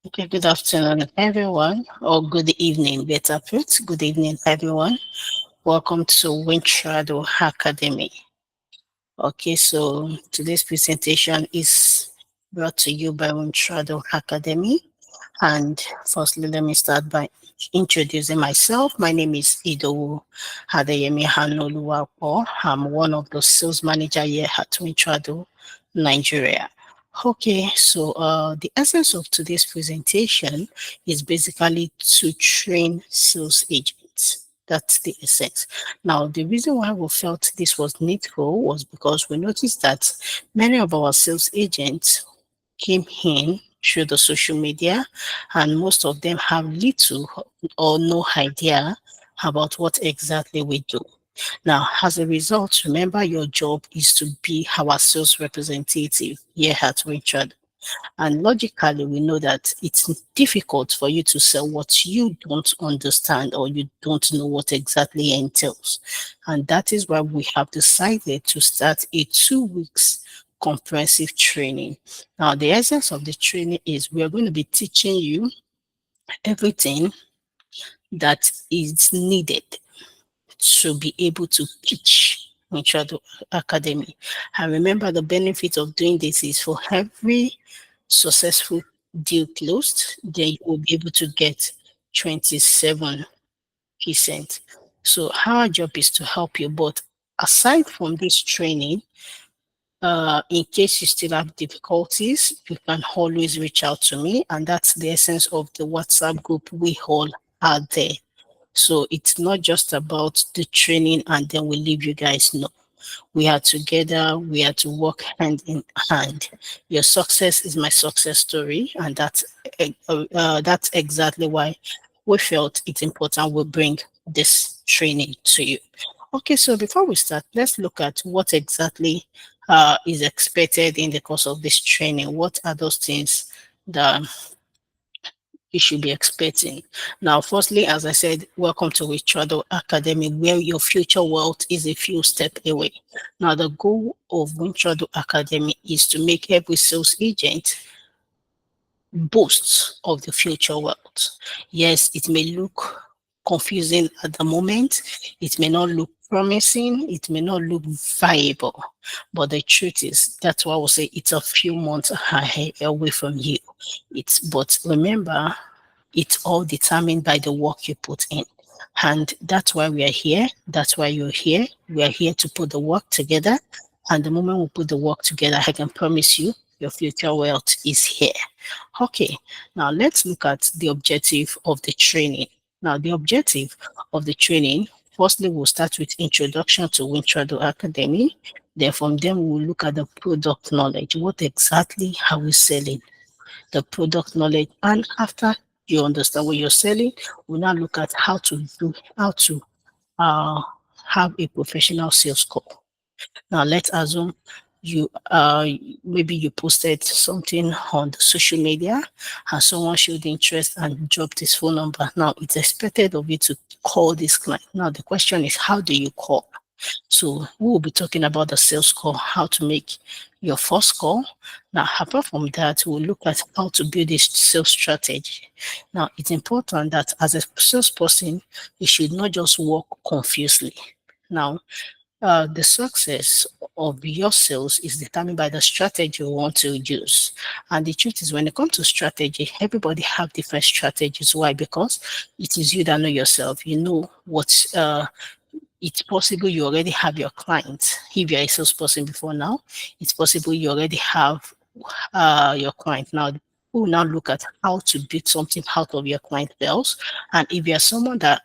Okay, good afternoon, everyone, or good evening, better put. Good evening, everyone. Welcome to Winchado Academy. Okay, so today's presentation is brought to you by Winchado Academy. And firstly, let me start by introducing myself. My name is IDOWU-ADEYEMI Hanoluwapo. I'm one of the sales manager here at Winchado, Nigeria. Okay, so the essence of today's presentation is basically to train sales agents. That's the essence. Now, the reason why we felt this was needful was because we noticed that many of our sales agents came in through the social media, and most of them have little or no idea about what exactly we do. Now, as a result, remember your job is to be our sales representative here at Richard. And logically, we know that it's difficult for you to sell what you don't understand or you don't know what exactly entails. And that is why we have decided to start a 2 weeks comprehensive training. Now, the essence of the training is we are going to be teaching you everything that is needed to be able to teach Mutual Academy. And remember, the benefit of doing this is for every successful deal closed, then you will be able to get 27%. So our job is to help you. But aside from this training, in case you still have difficulties, you can always reach out to me. And that's the essence of the WhatsApp group we all are there. So it's not just about the training and then we leave you guys. No, we are together. We are to work hand in hand. Your success is my success story, and that's exactly why we felt it's important we bring this training to you. Okay, so before we start, let's look at what exactly is expected in the course of this training. What are those things that you should be expecting? Now, firstly, as I said, welcome to Richardo Academy, where your future wealth is a few steps away. Now, the goal of Richardo Academy is to make every sales agent boast of the future wealth. Yes, it may look confusing at the moment, it may not look promising, it may not look viable, but the truth is, that's why I will say it's a few months ahead away from you. But remember, it's all determined by the work you put in. And that's why we are here. That's why you're here. We are here to put the work together. And the moment we put the work together, I can promise you your future wealth is here. Okay, now let's look at the objective of the training. Now, the objective of the training, firstly, we'll start with introduction to Wintrado Academy. Then from them, we'll look at the product knowledge. What exactly are we selling? The product knowledge. And after you understand what you're selling, we'll now look at how to uh, have a professional sales call. Now let's assume you maybe you posted something on the social media and someone showed interest and dropped his phone number. Now it's expected of you to call this client. Now the question is, how do you call? So we will be talking about the sales call, how to make your first call. Now, apart from that, we'll look at how to build a sales strategy. Now, it's important that as a salesperson, you should not just work confusely. Now, the success of your sales is determined by the strategy you want to use. And the truth is, when it comes to strategy, everybody have different strategies. Why? Because it is you that know yourself. You know what it's possible you already have your clients. If you're a salesperson before now, it's possible you already have your client. Now, we'll now look at how to build something out of your client bills. And if you're someone that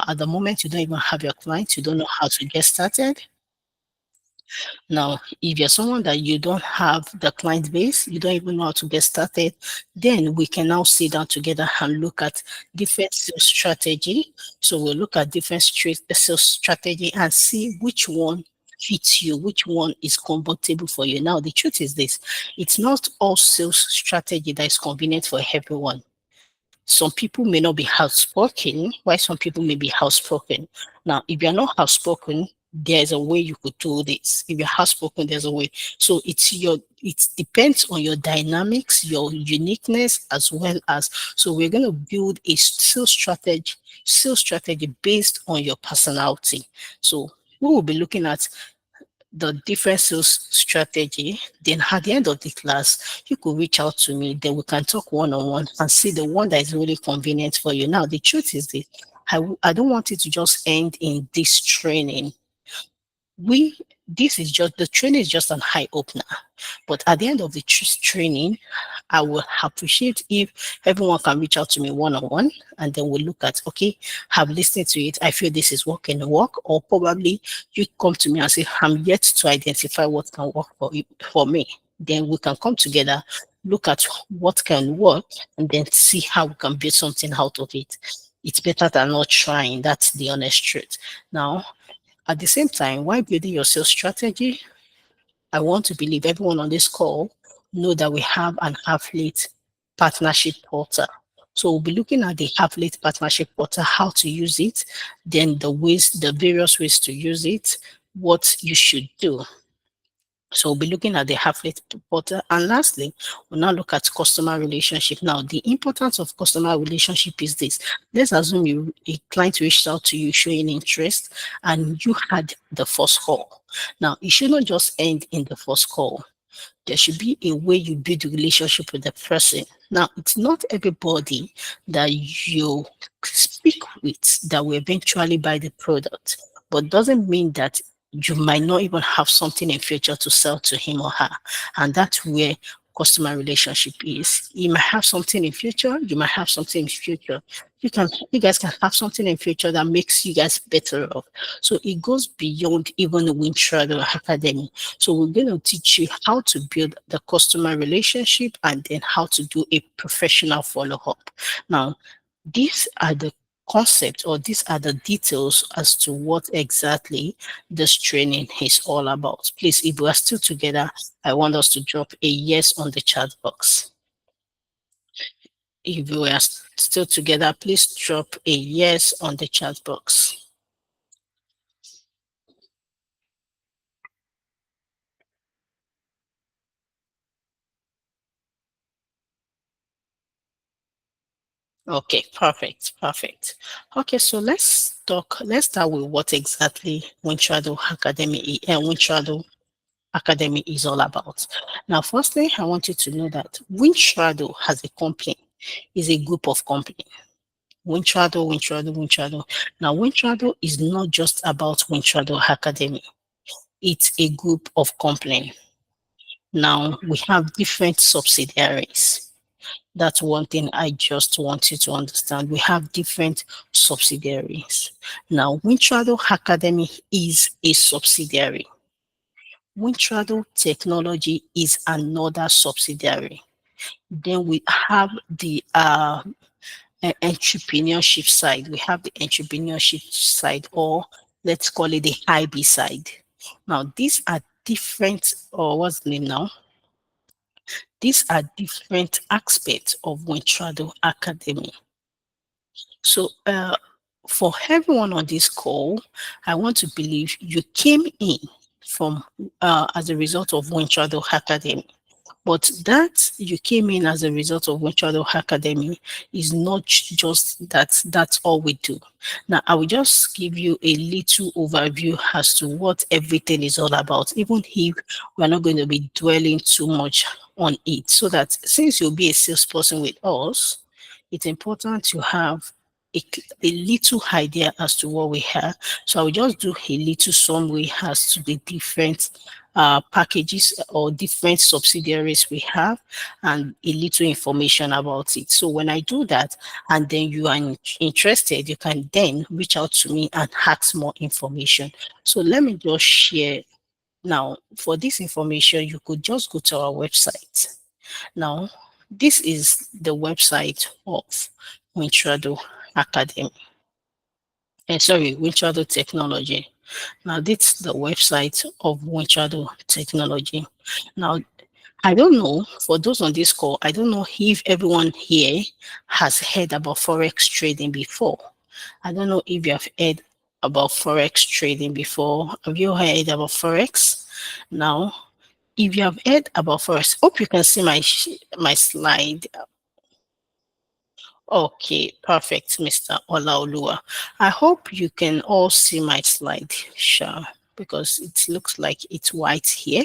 at the moment you don't even have your clients, you don't know how to get started, now, if you're someone that you don't have the client base, you don't even know how to get started, then we can now sit down together and look at different sales strategy. So we'll look at different sales strategy and see which one fits you, which one is comfortable for you. Now, the truth is this, it's not all sales strategy that is convenient for everyone. Some people may not be outspoken, while some people may be outspoken. Now, if you're not outspoken, there's a way you could do this. If you're outspoken, there's a way. So it depends on your dynamics, your uniqueness, as well as, so we're going to build a sales strategy based on your personality. So we will be looking at the different sales strategy. Then at the end of the class, you could reach out to me. Then we can talk one-on-one and see the one that is really convenient for you. Now, the truth is this, I don't want it to just end in this training. we this is just, the training is just an eye opener, but at the end of the training, I will appreciate if everyone can reach out to me one-on-one, and then we'll look at, okay, have listened to it, I feel this is what can work, or probably you come to me and say, I'm yet to identify what can work for me. Then we can come together, look at what can work, and then see how we can build something out of it. It's better than not trying. That's the honest truth. Now, at the same time, while building your sales strategy, I want to believe everyone on this call know that we have an athlete partnership portal. So we'll be looking at the athlete partnership portal, how to use it, then the various ways to use it, what you should do. So we'll be looking at the athlete portal. And lastly, we'll now look at customer relationship. Now, the importance of customer relationship is this. Let's assume a client reached out to you showing interest and you had the first call. Now, it should not just end in the first call. There should be a way you build a relationship with the person. Now, it's not everybody that you speak with that will eventually buy the product, but doesn't mean that you might not even have something in future to sell to him or her. And that's where customer relationship is. You might have something in future, you might have something in future. You guys can have something in future that makes you guys better off. So it goes beyond even the Wintrader Academy. So we're going to teach you how to build the customer relationship and then how to do a professional follow-up. Now, these are the concepts, or these are the details as to what exactly this training is all about. Please, if we are still together, I want us to drop a yes on the chat box. If we are still together, please drop a yes on the chat box. Okay, perfect, perfect. Okay, so let's start with what exactly Wintrader Academy is all about. Now, firstly, I want you to know that Wintrader has a company, is a group of companies. Wintrader. Now, Wintrader is not just about Wintrader Academy. It's a group of companies. Now, we have different subsidiaries. That's one thing I just want you to understand. We have different subsidiaries. Now, Wintrader Academy is a subsidiary. Wintrader Technology is another subsidiary. Then we have the entrepreneurship side. We have the entrepreneurship side, or let's call it the IB side. Now, these are different, or what's the name now? These are different aspects of Wintrader Academy. So, for everyone on this call, I want to believe you came in from as a result of Wintrader Academy. But that you came in as a result of Wintrader Academy is not just that's all we do. Now, I will just give you a little overview as to what everything is all about, even if we're not going to be dwelling too much on it. So that since you'll be a salesperson with us, it's important to have a little idea as to what we have. So I will just do a little summary as to the different packages or different subsidiaries we have, and a little information about it. So when I do that, and then you are interested, you can then reach out to me and ask more information. So let me just share. Now, for this information, you could just go to our website. Now, this is the website of Wintrader Academy. Wintrader Technology. Now, this is the website of Wintrader Technology. Now, I don't know, for those on this call, I don't know if everyone here has heard about Forex trading before. I don't know if you have heard about forex trading before? Have you heard about forex? Now, if you have heard about forex, hope you can see my slide. Okay, perfect, Mr. Olaoluwa. I hope you can all see my slide, sure, because it looks like it's white here,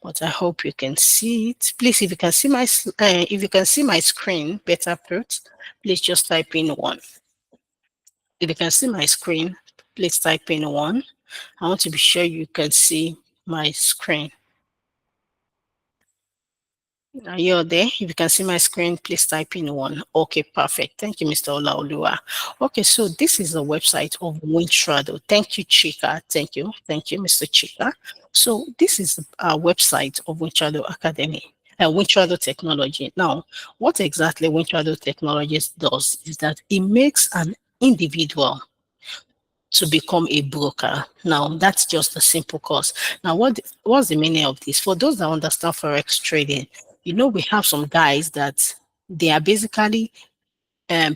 but I hope you can see it. Please, if you can see if you can see my screen, better put, please just type in one. If you can see my screen, please type in one. I want to be sure you can see my screen. Are you there? If you can see my screen, please type in one. Okay, perfect. Thank you, Mr. Olaoluwa. Okay, so this is the website of Wintrado. Thank you, Chika. Thank you. Thank you, Mr. Chika. So this is our website of Wintrado Academy. Wintrado Technology. Now, what exactly Wintrado Technologies does is that it makes an individual to become a broker. Now, that's just a simple course. Now, what's the meaning of this? For those that understand forex trading, we have some guys that they are basically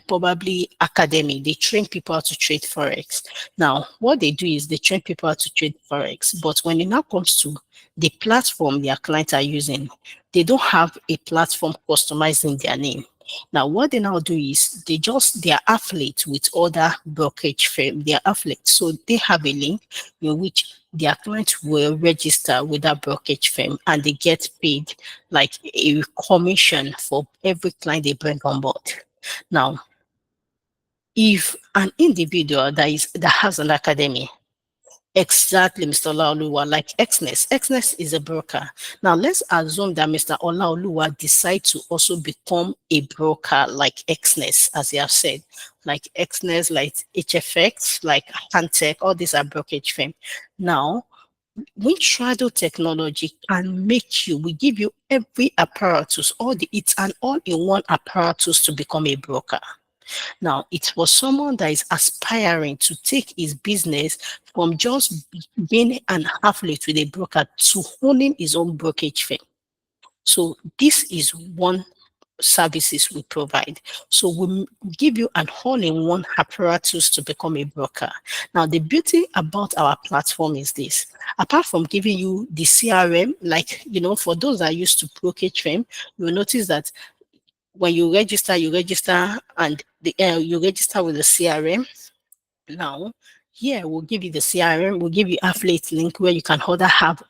probably academy. They train people how to trade forex. Now, what they do is they train people how to trade forex. But when it now comes to the platform their clients are using, they don't have a platform customizing their name. Now, what they now do is they are affiliates with other brokerage firm. They are affiliates, so they have a link in which their clients will register with that brokerage firm, and they get paid like a commission for every client they bring on board. Now, if an individual that has an academy, exactly, Mr. Olaoluwa, like Xness is a broker. Now, let's assume that Mr. Olaoluwa decide to also become a broker like Xness, as you have said, like Xness, like HFX, like Hantech, all these are brokerage firm. Now, Wintrado technology can we give you every apparatus, it's an all-in-one apparatus to become a broker. Now, it's for someone that is aspiring to take his business from just being an affiliate with a broker to owning his own brokerage firm. So this is one services we provide. So we give you an all-in-one apparatus to become a broker. Now, the beauty about our platform is this. Apart from giving you the CRM, like, for those that are used to brokerage firm, you'll notice that when you register and you register with the CRM. Now, here we'll give you the CRM, we'll give you affiliate link where you can have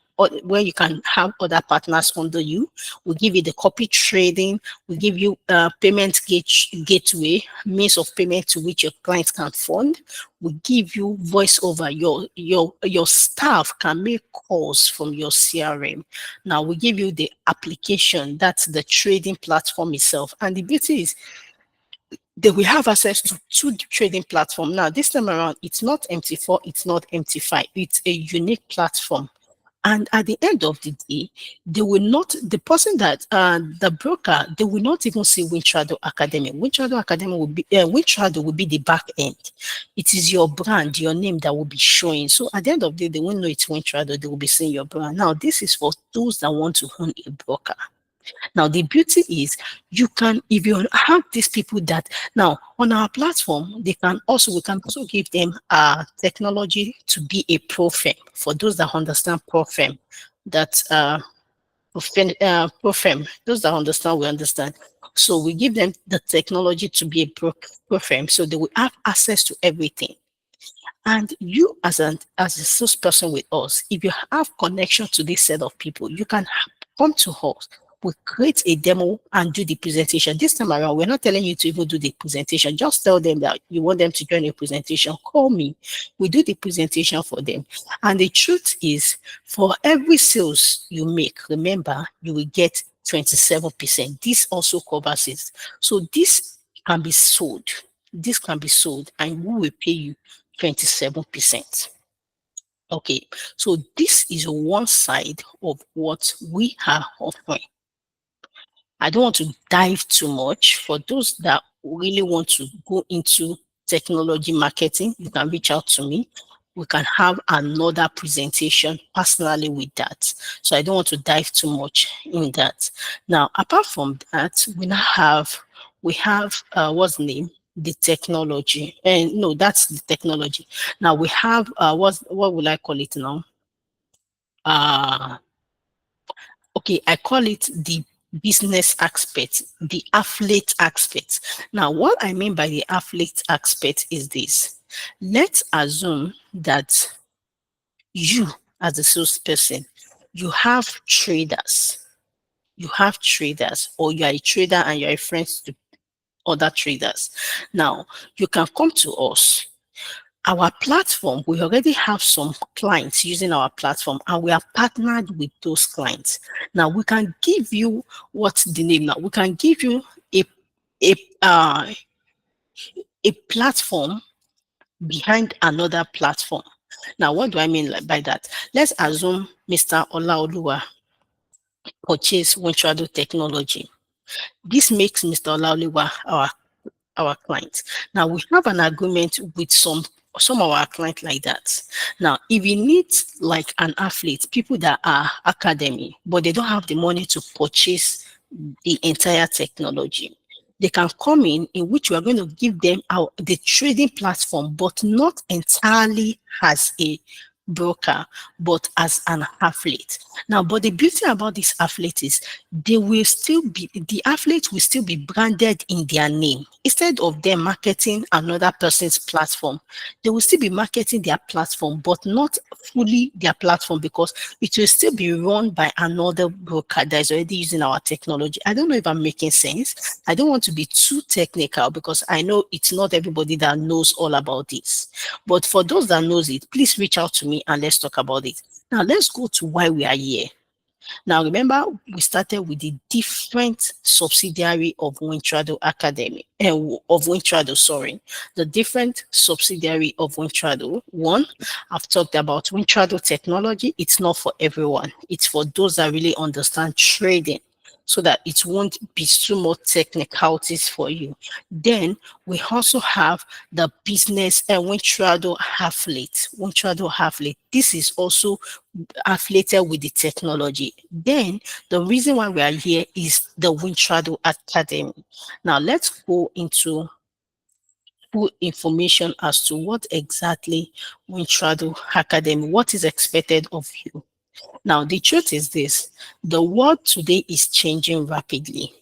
other partners under you. We'll give you the copy trading. We'll give you payment gateway, means of payment to which your clients can fund. We give you voice over. Your staff can make calls from your CRM. Now we give you the application, that's the trading platform itself. And the beauty is they will have access to two trading platform. Now, this time around, it's not MT4, it's not MT5. It's a unique platform. And at the end of the day, they will not, the person that, the broker, they will not even see Wintrado Academy. Wintrado Academy Wintrado will be the back end. It is your brand, your name that will be showing. So at the end of the day, they won't know it's Wintrado, they will be seeing your brand. Now, this is for those that want to own a broker. Now, the beauty is if you have these people that now on our platform, we can also give them technology to be a pro firm. For those that understand pro firm, that pro firm, those that understand, we understand. So we give them the technology to be a pro firm, so they will have access to everything. And you as a salesperson with us, if you have connection to this set of people, you can come to us. We create a demo and do the presentation. This time around, we're not telling you to even do the presentation. Just tell them that you want them to join a presentation. Call me. We do the presentation for them. And the truth is, for every sales you make, remember, you will get 27%. This also covers it. So this can be sold. This can be sold, and we will pay you 27%. Okay, so this is one side of what we are offering. I don't want to dive too much. For those that really want to go into technology marketing, you can reach out to me. We can have another presentation personally with that. So I don't want to dive too much in that. Now, apart from that, we have what's the name? the technology. And no, that's the technology. Now we have what will I call it now? Uh okay, I call it the business aspect, the affiliate aspect. Now, what I mean by the affiliate aspect is this. Let's assume that you, as a salesperson, you have traders. You have traders, or you are a trader and you're a friend to other traders. Now, you can come to us. Our platform, we already have some clients using our platform and we are partnered with those clients. Now we can give you what's the name now? We can give you a a uh, a platform behind another platform. Now, what do I mean by that? Let's assume Mr. Olaoluwa purchased Wintrado Technology. This makes Mr. Olaoluwa our clients. Now we have an agreement with some of our clients like that. Now, if you need like an athlete, people that are academy, but they don't have the money to purchase the entire technology, they can come in which we are going to give them the trading platform, but not entirely as a broker, but as an athlete. Now, but the beauty about this athlete is the athlete will still be branded in their name. Instead of them marketing another person's platform, they will still be marketing their platform, but not fully their platform because it will still be run by another broker that is already using our technology. I don't know if I'm making sense. I don't want to be too technical because I know it's not everybody that knows all about this. But for those that knows it, please reach out to me and let's talk about it. Now let's go to why we are here. Now, remember, we started with the different subsidiary of Wintrado Academy, of Wintrado, sorry, the different subsidiary of Wintrado. One, I've talked about Wintrado technology. It's not for everyone. It's for those that really understand trading so that it won't be too much technicalities for you. Then we also have the business and Wintrado Affiliate. Wintrado Affiliate. This is also affiliated with the technology. Then the reason why we are here is the Wintrado Academy. Now let's go into full information as to what exactly Wintrado Academy, what is expected of you. Now the truth is this, the world today is changing rapidly.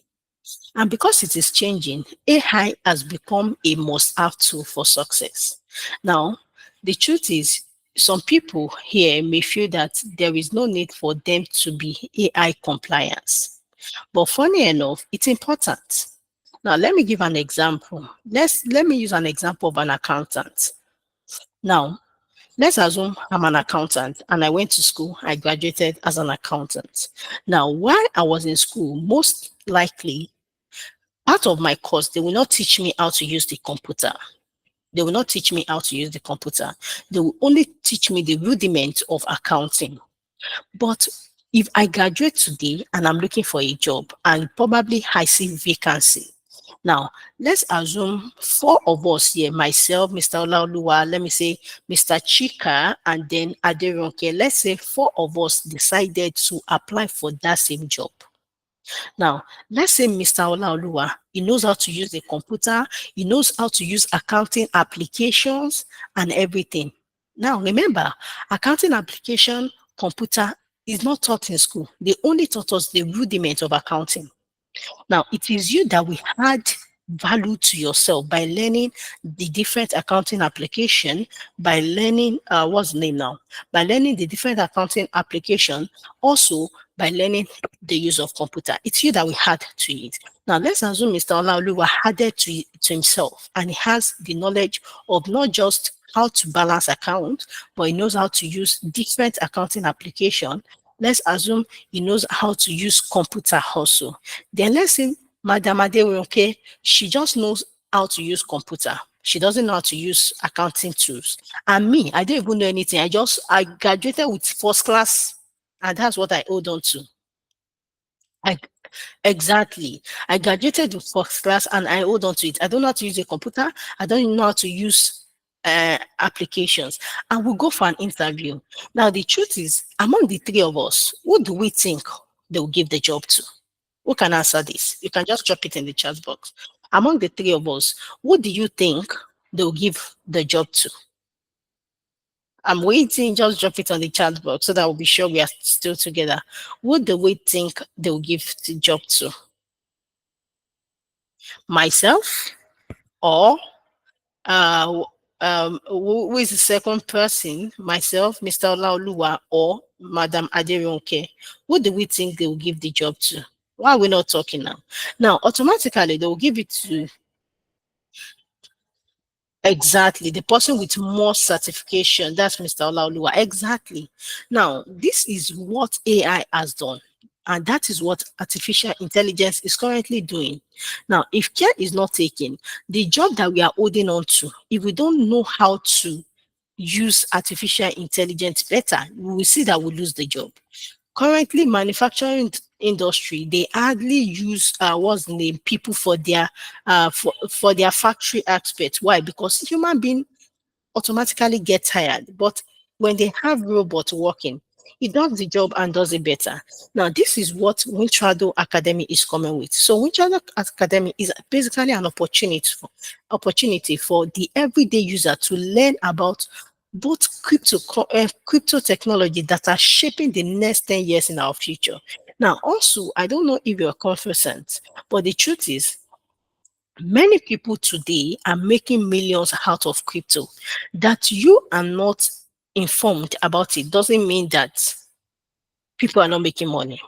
And because it is changing, AI has become a must-have tool for success. Now, the truth is, some people here may feel that there is no need for them to be AI compliance. But funny enough, it's important. Now, let me give an example. Let me use an example of an accountant. Now, let's assume I'm an accountant and I went to school, I graduated as an accountant. Now, while I was in school, most likely part of my course, they will not teach me how to use the computer. They will not teach me how to use the computer. They will only teach me the rudiment of accounting. But if I graduate today and I'm looking for a job and probably I see vacancy. Now, let's assume four of us here, myself, Mr. Olaoluwa, let me say Mr. Chika, and then Aderonke. Let's say four of us decided to apply for that same job. Now, let's say Mr. Olaoluwa, he knows how to use the computer, he knows how to use accounting applications and everything. Now, remember, accounting application, computer is not taught in school. They only taught us the rudiment of accounting. Now, it is you that will add value to yourself by learning the different accounting application, by learning, what's the name now? By learning the different accounting application, also by learning the use of computer. It's you that will add to it. Now, let's assume Mr. Olaoluwa added to himself and he has the knowledge of not just how to balance account, but he knows how to use different accounting application. Let's assume he knows how to use computer also. Then let's say Madam Aderonke, she just knows how to use computer. She doesn't know how to use accounting tools. And me, I don't even know anything. I graduated with first class, and that's what I hold on to. I Exactly. I graduated with first class and I hold on to it. I don't know how to use a computer. I don't even know how to use applications. And we'll go for an interview. Now, the truth is, among the three of us, who do we think they will give the job to? Who can answer this? You can just drop it in the chat box. Among the three of us, who do you think they'll give the job to? I'm waiting, just drop it on the chat box so that we'll be sure we are still together. Who do we think they'll give the job to? Myself or who is the second person? Myself, Mr. Olaoluwa, or Madam Aderonke? Who do we think they will give the job to? Why are we not talking now? Now, automatically, they will give it to exactly the person with more certification. That's Mr. Olaoluwa. Exactly. Now, this is what AI has done. And that is what artificial intelligence is currently doing. Now, if care is not taken, the job that we are holding on to, if we don't know how to use artificial intelligence better, we will see that we lose the job. Currently, manufacturing industry, they hardly use what's the name people for their factory aspect. Why? Because human being automatically get tired. But when they have robot working, it does the job and does it better. Now, this is what Wintrado Academy is coming with. So, Wintrado Academy is basically an opportunity for the everyday user to learn about both crypto technology that are shaping the next 10 years in our future. Now, also, I don't know if you're conversant, but the truth is, many people today are making millions out of crypto. That you are not informed about it doesn't mean that people are not making money.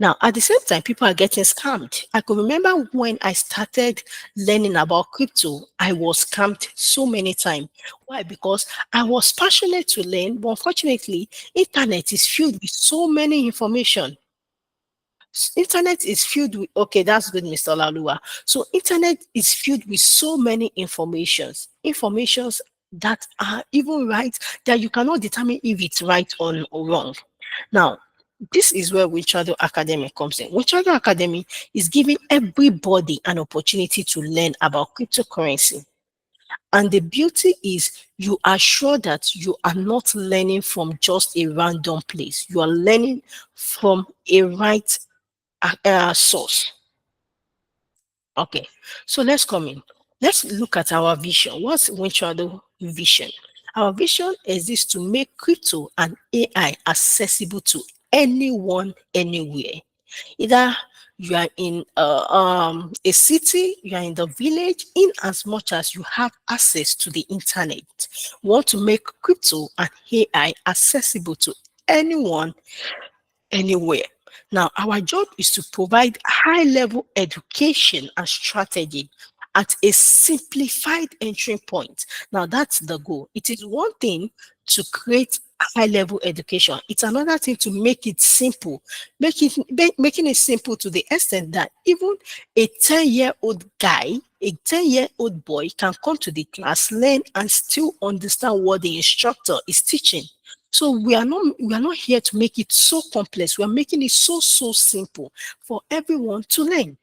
Now, at the same time, people are getting scammed. I can remember when I started learning about crypto, I was scammed so many times. Why? Because I was passionate to learn, but unfortunately, internet is filled with so many information. Internet is filled with okay, that's good, Mr. Lalua. So internet is filled with so many informations that are even right that you cannot determine if it's right or wrong. Now, this is where Wichado Academy comes in. Wichado Academy is giving everybody an opportunity to learn about cryptocurrency. And the beauty is you are sure that you are not learning from just a random place. You are learning from a right source. Okay, so let's come in. Let's look at our vision. What's Winchado vision? Our vision is this to make crypto and AI accessible to anyone, anywhere. Either you are in a city, you are in the village, in as much as you have access to the internet. We want to make crypto and AI accessible to anyone, anywhere. Now, our job is to provide high level education and strategy at a simplified entry point. Now, that's the goal. It is one thing to create high level education, it's another thing to make it simple, making it simple to the extent that even a 10-year-old guy, a 10-year-old boy can come to the class, learn, and still understand what the instructor is teaching. So we are not here to make it so complex. We are making it so simple for everyone to learn.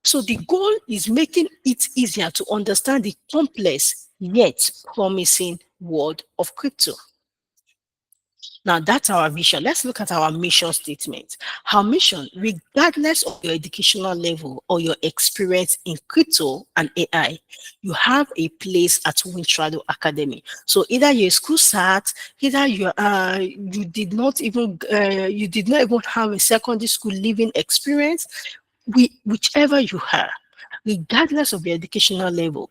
So the goal is making it easier to understand the complex yet promising world of crypto. Now that's our vision. Let's look at our mission statement. Our mission, regardless of your educational level or your experience in crypto and AI, you have a place at Wintrado Academy. So either you're a school start, either you did not even have a secondary school living experience, whichever you are, regardless of your educational level,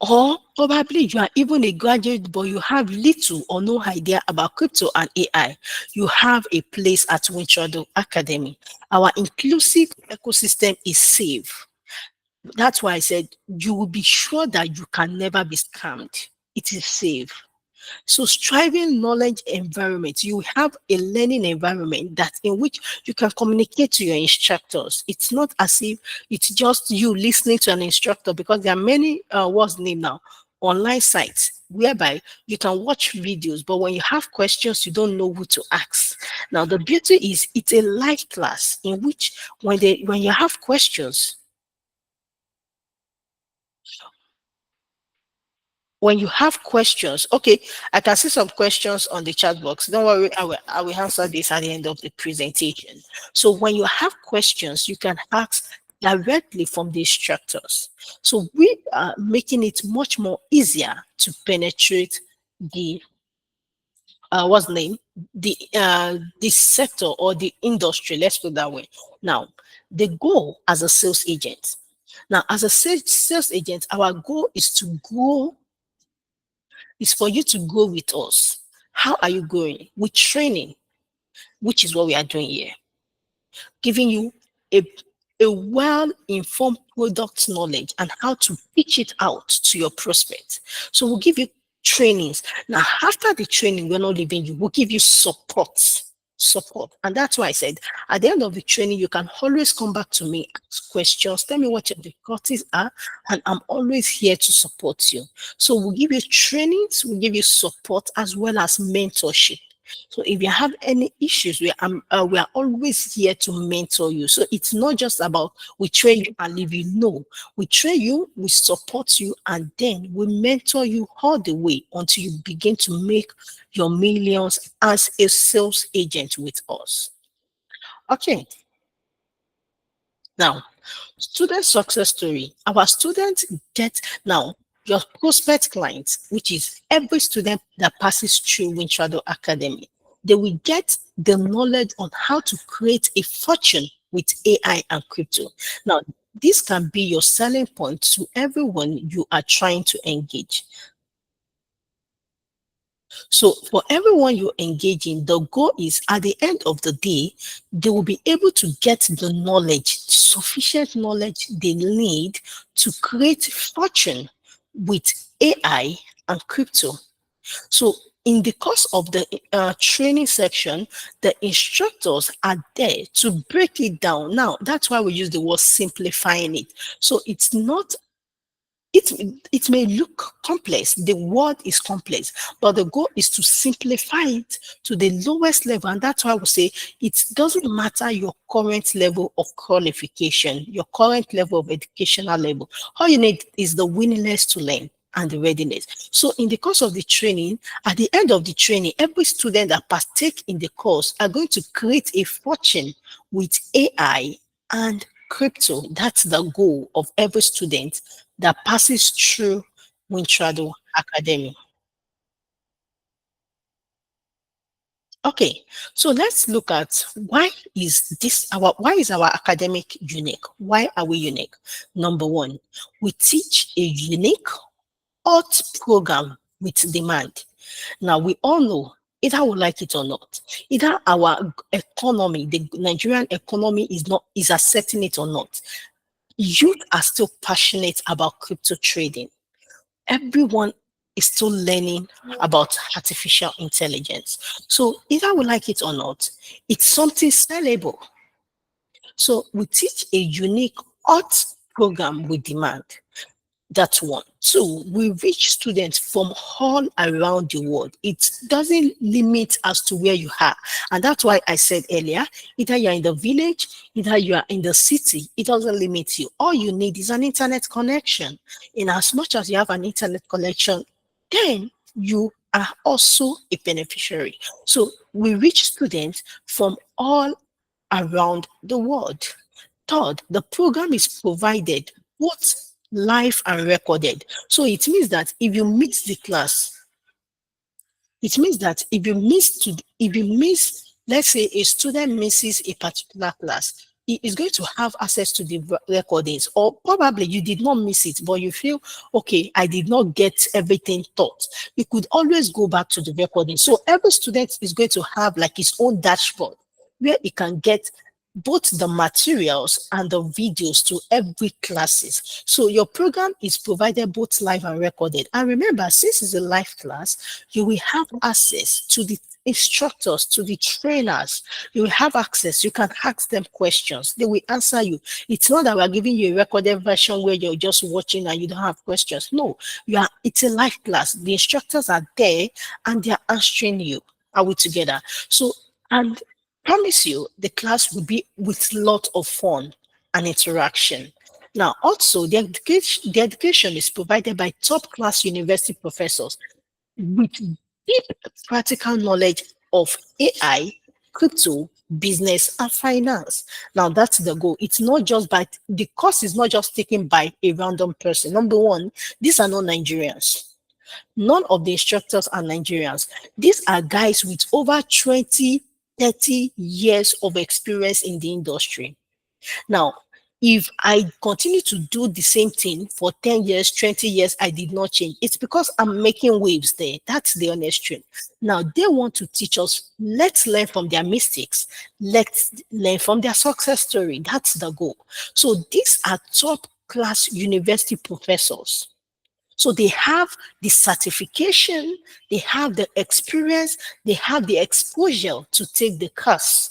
or probably you are even a graduate, but you have little or no idea about crypto and AI. You have a place at Wintrado Academy. Our inclusive ecosystem is safe. That's why I said you will be sure that you can never be scammed. It is safe. So striving knowledge environment, you have a learning environment that in which you can communicate to your instructors. It's not as if it's just you listening to an instructor, because there are many what's the name now, online sites whereby you can watch videos, but when you have questions, you don't know who to ask. Now the beauty is it's a live class in which when you have questions, okay, I can see some questions on the chat box. Don't worry, I will answer this at the end of the presentation. So when you have questions, you can ask directly from the instructors. So we are making it much more easier to penetrate the what's the name, the sector or the industry. Let's put it that way. Now, the goal as a sales agent. Now, as a sales agent, our goal is to grow. Is for you to grow with us. How are you growing? With training, which is what we are doing here, giving you a well-informed product knowledge and how to pitch it out to your prospect. So we'll give you trainings. Now, after the training, we're not leaving you. We'll give you support. Support. And that's why I said at the end of the training, you can always come back to me, ask questions, tell me what your difficulties are, and I'm always here to support you. So we'll give you trainings, we'll give you support as well as mentorship. So if you have any issues, we are always here to mentor you. So it's not just about we train you and leave you. No, we train you, we support you, and then we mentor you all the way until you begin to make your millions as a sales agent with us. Okay, now student success story. Our students get now your prospect clients, which is every student that passes through Wintrado Academy. They will get the knowledge on how to create a fortune with AI and crypto. Now, this can be your selling point to everyone you are trying to engage. So for everyone you engage in, the goal is at the end of the day, they will be able to get the knowledge, sufficient knowledge they need to create fortune with AI and crypto. So in the course of the training section, the instructors are there to break it down. Now, that's why we use the word simplifying it. So it's not it, it may look complex, the word is complex, but the goal is to simplify it to the lowest level. And that's why I would say it doesn't matter your current level of qualification, your current level of educational level. All you need is the willingness to learn and the readiness. So in the course of the training, at the end of the training, every student that partake in the course are going to create a fortune with AI and crypto. That's the goal of every student that passes through Wintrado Academy. Okay, so let's look at why is our academic unique? Why are we unique? Number one, we teach a unique art program with demand. Now we all know either we like it or not, either our economy, the Nigerian economy is accepting it or not. Youth are still passionate about crypto trading. Everyone is still learning about artificial intelligence. So either we like it or not, it's something sellable. So we teach a unique art program with demand. That's one. Two, we reach students from all around the world. It doesn't limit as to where you are. And that's why I said earlier, either you're in the village, either you are in the city, it doesn't limit you. All you need is an internet connection. In as much as you have an internet connection, then you are also a beneficiary. So we reach students from all around the world. Third, the program is provided both live and recorded. So it means that if you miss the class, it means that if you miss, let's say a student misses a particular class, he is going to have access to the recordings, or probably you did not miss it, but you feel, okay, I did not get everything taught. You could always go back to the recording. So every student is going to have like his own dashboard where he can get both the materials and the videos to every classes. So your program is provided both live and recorded. And remember, since it's a live class, you will have access to the instructors, to the trainers. You will have access. You can ask them questions. They will answer you. It's not that we're giving you a recorded version where you're just watching and you don't have questions. No, it's a live class. The instructors are there and they're answering you. Are we together? So, and promise you the class will be with lot of fun and interaction. Now, also, the education is provided by top class university professors with deep practical knowledge of AI, crypto, business and finance. Now that's the goal. It's not just by the course is not just taken by a random person. Number one, these are not Nigerians. None of the instructors are Nigerians. These are guys with over 20, 30 years of experience in the industry. Now, if I continue to do the same thing for 10 years, 20 years, I did not change. It's because I'm making waves there. That's the honest truth. Now, they want to teach us, let's learn from their mistakes. Let's learn from their success story. That's the goal. So these are top class university professors. So they have the certification, they have the experience, they have the exposure to take the course.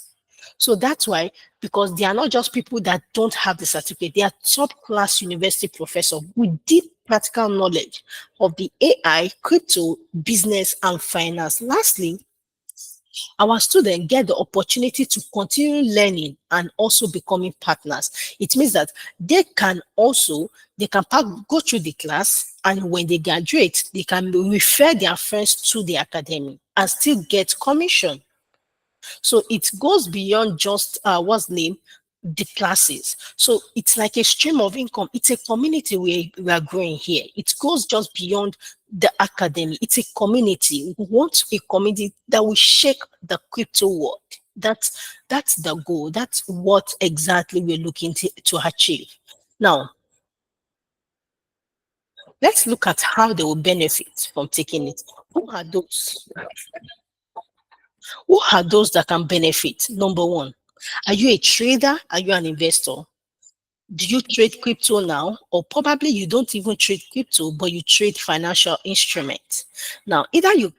So that's why, because they are not just people that don't have the certificate, they are top class university professors with deep practical knowledge of the AI, crypto, business, and finance. Lastly, our students get the opportunity to continue learning and also becoming partners. It means that they can go through the class, and when they graduate, they can refer their friends to the academy and still get commission. So it goes beyond just what's name the classes. So it's like a stream of income. It's a community we are growing here. It goes just beyond the academy. It's a community. We want a community that will shake the crypto world. That's the goal. That's what exactly we're looking to achieve. Now, let's look at how they will benefit from taking it. Who are those? Who are those that can benefit? Number one, are you a trader? Are you an investor? Do you trade crypto now? Or probably you don't even trade crypto, but you trade financial instruments. Now, either you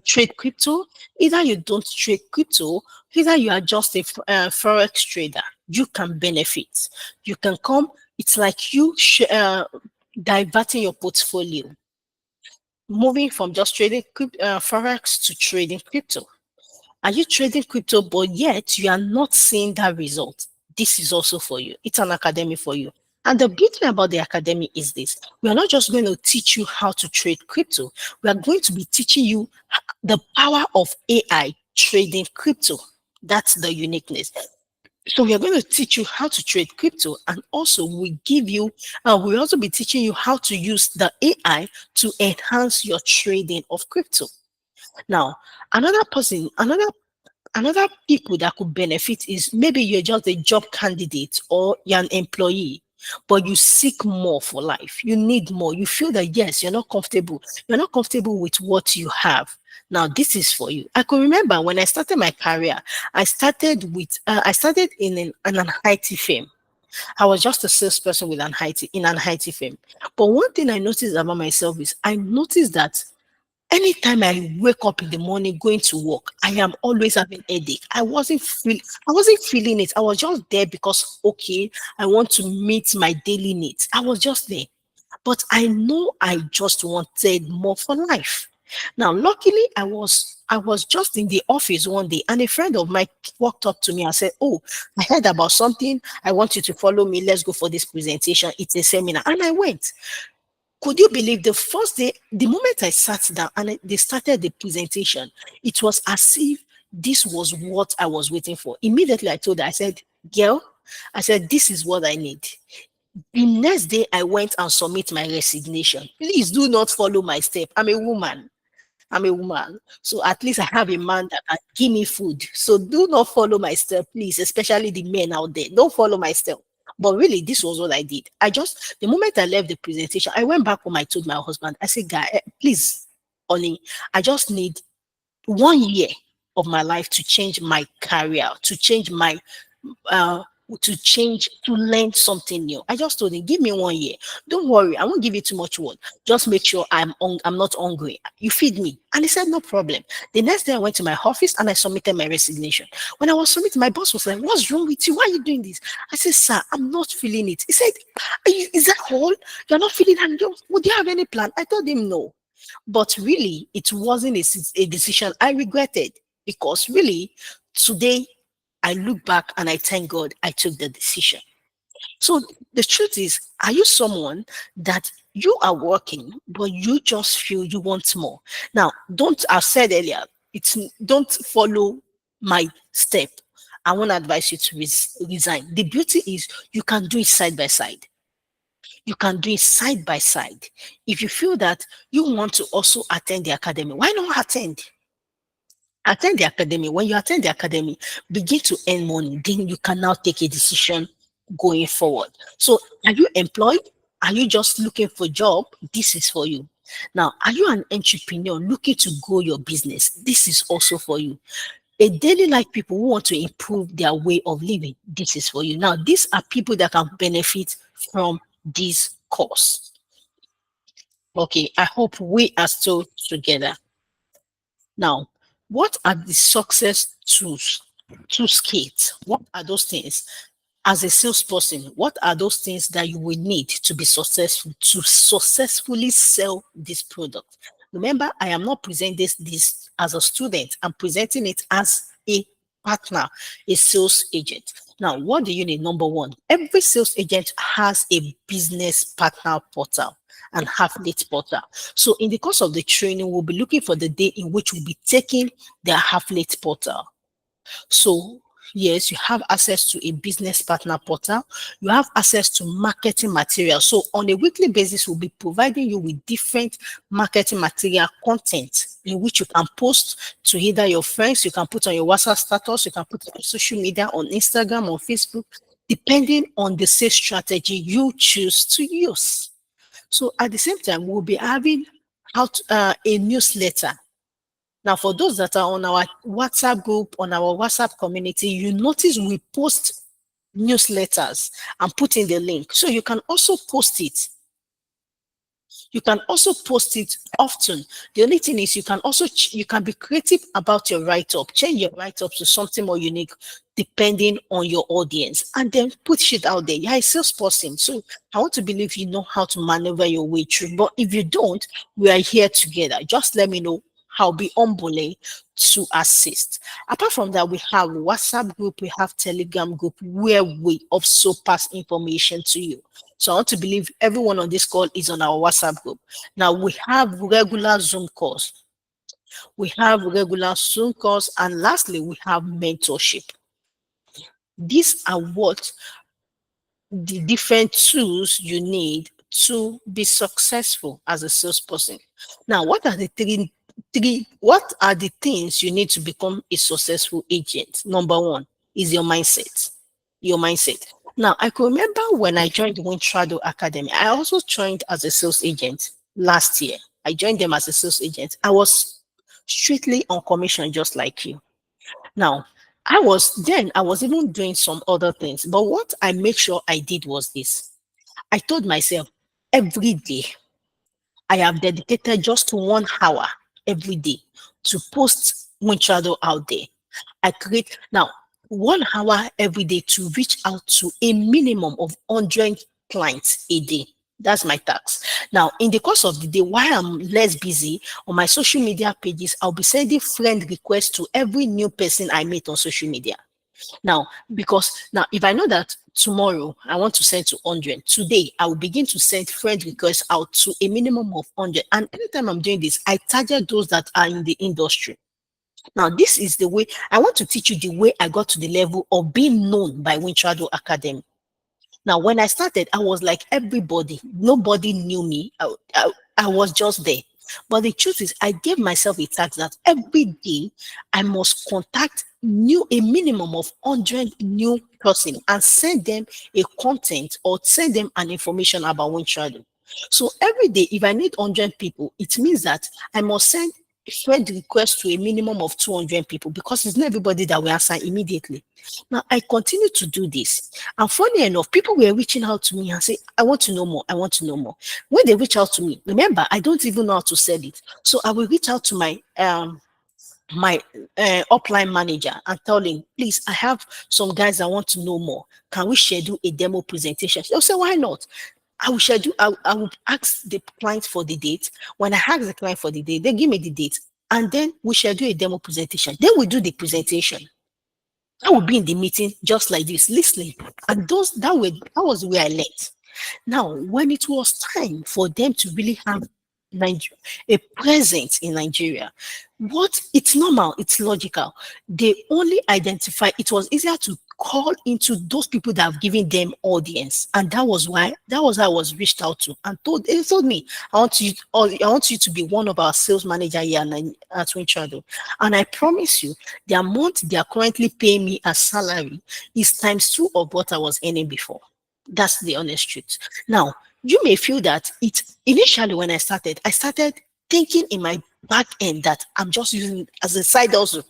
trade crypto, either you don't trade crypto, either you are just a forex trader. You can benefit. You can come. It's like diverting your portfolio, moving from just trading forex to trading crypto. Are you trading crypto, but yet you are not seeing that result? This is also for you. It's an academy for you. And the beauty about the academy is this: we are not just going to teach you how to trade crypto, we are going to be teaching you the power of AI trading crypto. That's the uniqueness. So we are going to teach you how to trade crypto, and also we'll also be teaching you how to use the AI to enhance your trading of crypto. Now, another people that could benefit is maybe you're just a job candidate or you're an employee, but you seek more for life. You need more. You feel that yes, you're not comfortable. You're not comfortable with what you have. Now, this is for you. I can remember when I started my career, I started in an IT firm. I was just a salesperson with an IT firm. But one thing I noticed about myself is I noticed that anytime I wake up in the morning going to work, I am always having headache. I wasn't feeling it. I was just there because okay, I want to meet my daily needs. I was just there. But I know I just wanted more for life. Now, luckily, I was just in the office one day, and a friend of mine walked up to me and said, "Oh, I heard about something. I want you to follow me. Let's go for this presentation. It's a seminar." And I went. Could you believe the first day, the moment I sat down and they started the presentation, it was as if this was what I was waiting for. Immediately I told her, I said, "Girl, I said, this is what I need." The next day I went and submit my resignation. Please do not follow my step. I'm a woman. I'm a woman. So at least I have a man that can give me food. So do not follow my step, please, especially the men out there. Don't follow my step. But really, this was what I did. The moment I left the presentation, I went back home. I told my husband, I said, "Guy, please, Oni, I just need 1 year of my life to change my career, uh, to learn something new." I just told him, "Give me 1 year. Don't worry, I won't give you too much work. Just make sure I'm not hungry. You feed me." And he said, "No problem." The next day I went to my office and I submitted my resignation. When I was submitting, my boss was like, "What's wrong with you? Why are you doing this?" I said, "Sir, I'm not feeling it." He said, "Is that all? You're not feeling it? Would you have any plan?" I told him no. But really, it wasn't a decision I regretted, because really, today I look back and I thank God I took the decision. So the truth is, are you someone that you are working, but you just feel you want more? Now, don't, I've said earlier, don't follow. my step, I want to advise you to resign. The beauty is you can do it side by side. You can do it side by side. If you feel that you want to also attend the academy, why not attend? Attend the academy. When you attend the academy, begin to earn money. Then you can now take a decision going forward. So, are you employed? Are you just looking for a job? This is for you. Now, are you an entrepreneur looking to grow your business? This is also for you. A daily life people who want to improve their way of living. This is for you. Now, these are people that can benefit from this course. Okay, I hope we are still together. Now, what are the success tools? Toolkits. What are those things? As a salesperson, what are those things that you will need to be successful to successfully sell this product? Remember, I am not presenting this as a student. I'm presenting it as a partner, a sales agent. Now, what do you need? Number one, every sales agent has a business partner portal and affiliate portal. So in the course of the training, we'll be looking for the day in which we'll be taking the affiliate portal. So yes, you have access to a business partner portal. You have access to marketing material. So on a weekly basis, we'll be providing you with different marketing material content in which you can post to either your friends, you can put on your WhatsApp status, you can put on social media, on Instagram, or Facebook, depending on the sales strategy you choose to use. So at the same time, we'll be having out a newsletter. Now, for those that are on our WhatsApp group, on our WhatsApp community, you notice we post newsletters and put in the link. So you can also post it. You can also post it often. The only thing is you can also you can be creative about your write-up. Change your write-up to something more unique depending on your audience, and then put shit out there. You're a salesperson, so I want to believe you know how to maneuver your way through. But if you don't, we are here together. Just let me know. I'll be humble to assist. Apart from that, we have WhatsApp group, we have Telegram group where we also pass information to you. So I want to believe everyone on this call is on our WhatsApp group. Now we have regular Zoom calls. We have regular Zoom calls, and lastly, we have mentorship. These are what the different tools you need to be successful as a salesperson. Now, what are the what are the things you need to become a successful agent? Number one is your mindset. Your mindset. Now, I can remember when I joined the Wintrado Academy, I also joined as a sales agent last year. I joined them as a sales agent. I was strictly on commission, just like you. Now, I was even doing some other things, but what I make sure I did was this. I told myself every day I have dedicated just 1 hour every day to post Wintrado out there. I create now 1 hour every day to reach out to a minimum of 100 clients a day. That's my task. Now, in the course of the day, while I'm less busy on my social media pages, I'll be sending friend requests to every new person I meet on social media. Now, because now if I know that tomorrow I want to send to 100, today I will begin to send friend requests out to a minimum of 100. And anytime I'm doing this, I target those that are in the industry. Now, this is the way I want to teach you the way I got to the level of being known by Wintrado Academy. Now, when I started, I was like everybody. Nobody knew me. I was just there. But the truth is, I gave myself a task that every day I must contact a minimum of 100 new person and send them a content or send them an information about Wintrado. So every day, if I need 100 people, it means that I must send friend request to a minimum of 200 people because it's not everybody that will answer immediately. Now, I continue to do this. And funny enough, people were reaching out to me and say, I want to know more. I want to know more. When they reach out to me, remember, I don't even know how to sell it. So I will reach out to my upline manager and tell him, please, I have some guys that want to know more. Can we schedule a demo presentation? They'll say, why not? I will ask the client for the date. When I ask the client for the date, they give me the date. And then we schedule a demo presentation. Then we do the presentation. I will be in the meeting just like this, listening. And that was where I learned. Now, when it was time for them to really have a presence in Nigeria. What it's normal, it's logical. They only identify it was easier to call into those people that have given them audience. And that was how I was reached out to and they told me, I want you to be one of our sales manager here at Winchado. And I promise you, the amount they are currently paying me as salary is times two of what I was earning before. That's the honest truth. Now, you may feel that it initially when I started thinking in my back end that I'm just using it as a side also,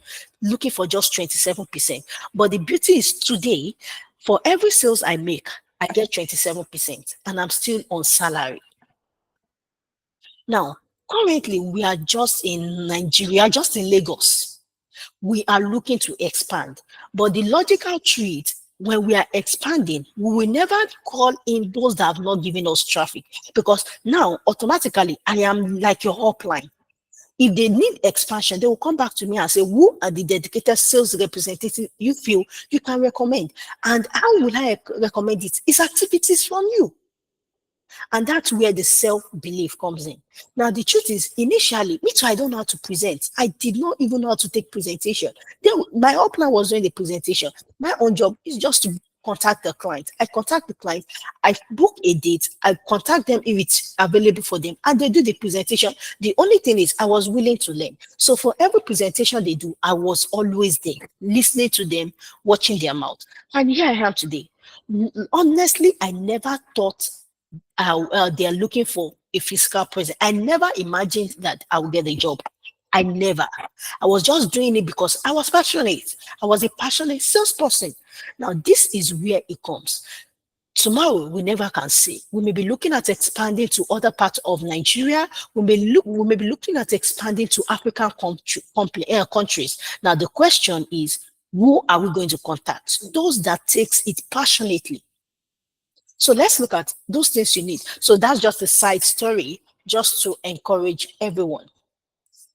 looking for just 27%. But the beauty is today, for every sales I make, I get 27% and I'm still on salary. Now, currently we are just in Nigeria, just in Lagos. We are looking to expand. But the logical truth, when we are expanding, we will never call in those that have not given us traffic because now automatically I am like your upline. If they need expansion, they will come back to me and say, who are the dedicated sales representatives you feel you can recommend? And how will I recommend it? It's activities from you. And that's where the self-belief comes in. Now, the truth is, initially, me too, I don't know how to present. I did not even know how to take presentation. My upline was doing the presentation. My own job is just to contact the client. I contact the client, I book a date, I contact them if it's available for them, and they do the presentation. The only thing is I was willing to learn. So for every presentation they do, I was always there, listening to them, watching their mouth. And here I am today. Honestly, I never thought they are looking for a fiscal president. I never imagined that I would get a job. I never. I was just doing it because I was passionate. I was a passionate salesperson. Now, this is where it comes. Tomorrow, we never can say. We may be looking at expanding to other parts of Nigeria. We may be looking at expanding to African countries. Now, the question is, who are we going to contact? Those that takes it passionately. So let's look at those things you need. So that's just a side story, just to encourage everyone.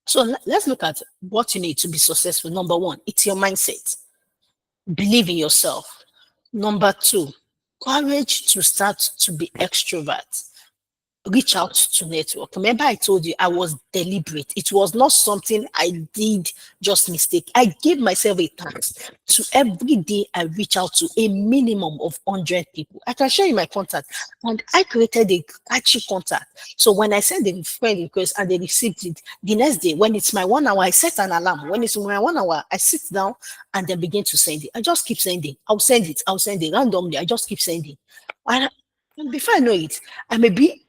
So let's look at what you need to be successful. Number one, it's your mindset. Believe in yourself. Number two, courage to start to be extrovert. Reach out to network. Remember, I told you I was deliberate. It was not something I did just mistake. I gave myself a task to every day I reach out to a minimum of 100 people. I can show you my contact, and I created a catchy contact. So when I send a friend request and they received it, the next day when it's my 1 hour, I set an alarm. When it's my 1 hour, I sit down and then begin to send it. I just keep sending. I'll send it randomly. I just keep sending, and before I know it, I may be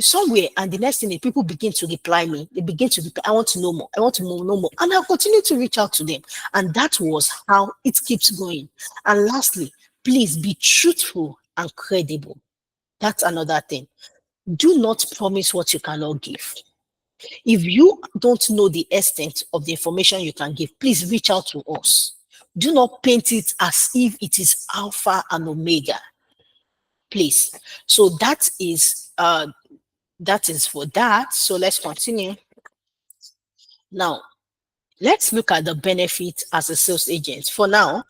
somewhere, and the next thing is people begin to reply me. They begin to reply, I want to know more. I want to know more. And I'll continue to reach out to them. And that was how it keeps going. And lastly, please be truthful and credible. That's another thing. Do not promise what you cannot give. If you don't know the extent of the information you can give, please reach out to us. Do not paint it as if it is alpha and omega. Please. So that is for that. So let's continue. Now, let's look at the benefit as a sales agent. For now,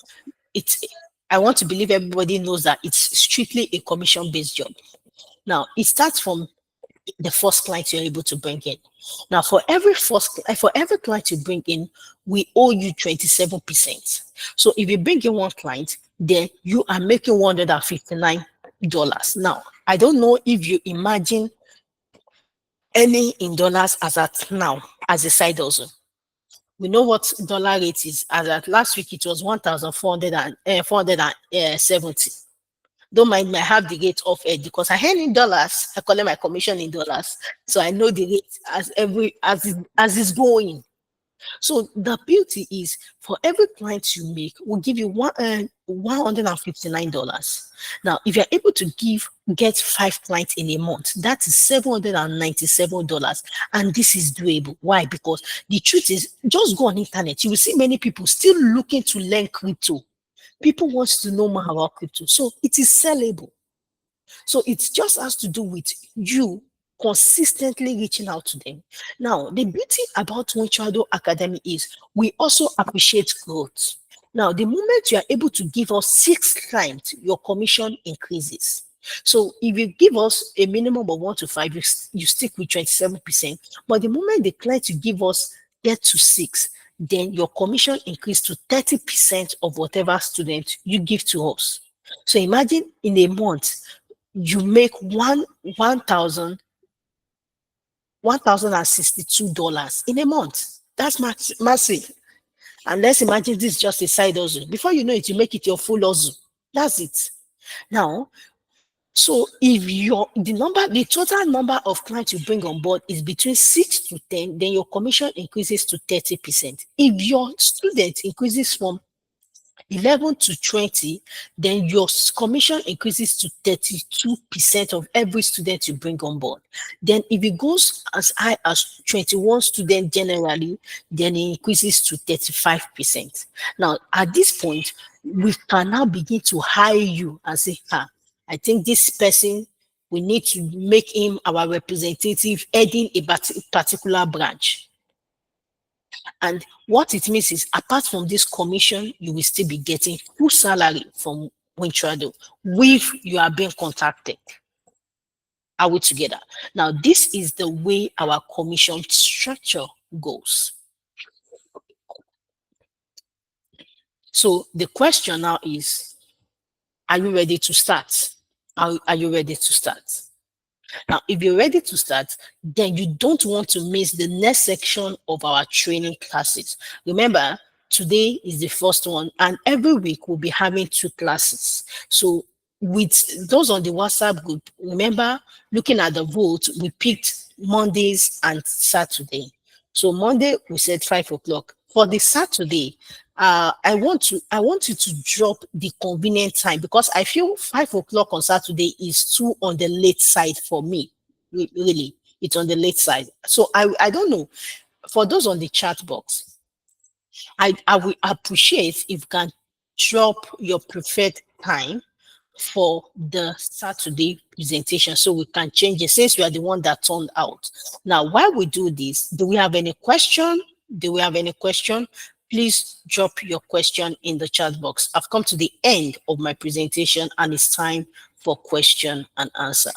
I want to believe everybody knows that it's strictly a commission-based job. Now, it starts from the first client you're able to bring in. Now, for every client you bring in, we owe you 27%. So if you bring in one client, then you are making $159. Now, I don't know if you imagine any in dollars as at now as a side hustle. We know what dollar rate is. As at last week, it was 1,470. Don't mind me, I have the rate of it because I earn in dollars. I collect my commission in dollars, so I know the rate as it's going. So the beauty is, for every client you make, we'll give you $159. Now, if you're able to get 5 clients in a month, that is $797. And this is doable. Why? Because the truth is, just go on internet. You will see many people still looking to learn crypto. People want to know more about crypto. So it is sellable. So it just has to do with you consistently reaching out to them. Now, the beauty about IDOWU-ADEYEMI is we also appreciate growth. Now, the moment you are able to give us 6 clients, your commission increases. So if you give us a minimum of 1 to 5, you stick with 27%. But the moment the client you give us get to 6, then your commission increase to 30% of whatever student you give to us. So imagine in a month, you make one thousand $1,062 in a month. That's massive. And let's imagine this is just a side hustle. Before you know it, you make it your full hustle. That's it. Now, so if the total number of clients you bring on board is between 6 to 10, then your commission increases to 30%. If your student increases from 11 to 20, then your commission increases to 32% of every student you bring on board. Then if it goes as high as 21 students generally, then it increases to 35%. Now, at this point, we can now begin to hire you and say, I think this person, we need to make him our representative heading a particular branch. And what it means is, apart from this commission, you will still be getting full salary from Wintrado if you are being contacted. Are we together? Now, this is the way our commission structure goes. So the question now is, are you ready to start? Are you ready to start? Now, if you're ready to start, then you don't want to miss the next section of our training classes. Remember, today is the first one, and every week we'll be having 2 classes. So with those on the WhatsApp group, remember, looking at the vote, we picked Mondays and Saturday. So Monday, we said 5 o'clock. For the Saturday, I want you to drop the convenient time, because I feel 5 o'clock on Saturday is too on the late side for me. Really, it's on the late side. So I don't know. For those on the chat box, I will appreciate if you can drop your preferred time for the Saturday presentation, so we can change it, since we are the one that turned out. Now, while we do this, do we have any question? Do we have any question? Please drop your question in the chat box. I've come to the end of my presentation, and it's time for question and answer.